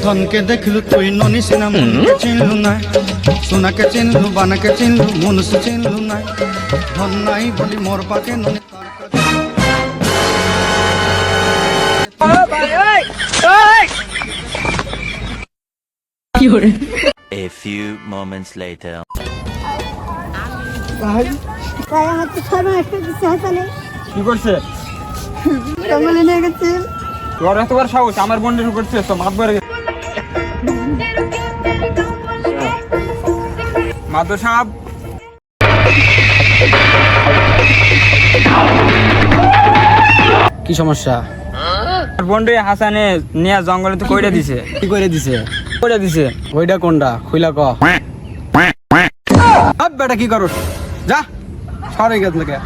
ধনকে দেখলু তুই ননি সিনা মনকে চিনলু না, সোনাকে চিনলু বানাকে চিনলু মনুষ চিনলু না। ধন নাই বলি মোর পাকে ননি A few moments later. তাই আমার তো সর্বনাশ করে দিচ্ছে হাসানে। কি করছে? জঙ্গলে নিয়ে গেছে। তোর এতবার সাহস আমার বন্ধু করছে তো মাতবার মাদর সাহেব কি সমস্যা? বন্ধু হাসানে নিয়ে জঙ্গলে তো কইরা দিছে। কি করে দিছে? কইরা দিছে। ওইটা কোনটা খুইলা ক। আব বেটা কি করছ? যা সরে গেছ লাগে।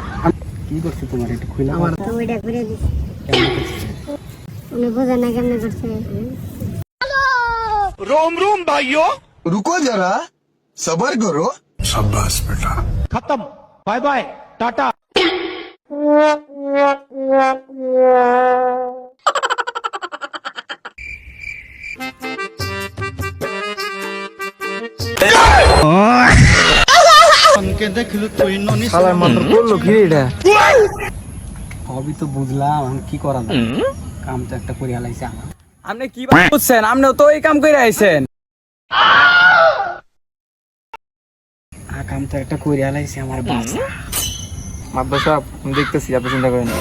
কি করছিস তোমার একটু খুইলা ক। তো ওইটা করে দিছে। উনি বোঝে না কেমনে করছে। रोम रोम भाइयों रुको जरा सबर करो। शाबाश बेटा। खत्म बाय बाय टाटा ধনকে দেখলু তুই ননি শালার মাথা করলো কি রে এটা? সবই তো বুঝলাম, আমি কি করা যায়? কাম তো একটা করে হালাইছে আমার। আপনি কি বুঝছেন? আপনিও তো এই কাম করে আইছেন। কাম তো একটা করে হালাইছে আমার বাচ্চা। মাদর সাহেব আমি দেখতেছি আপনি চিন্তা করেন না।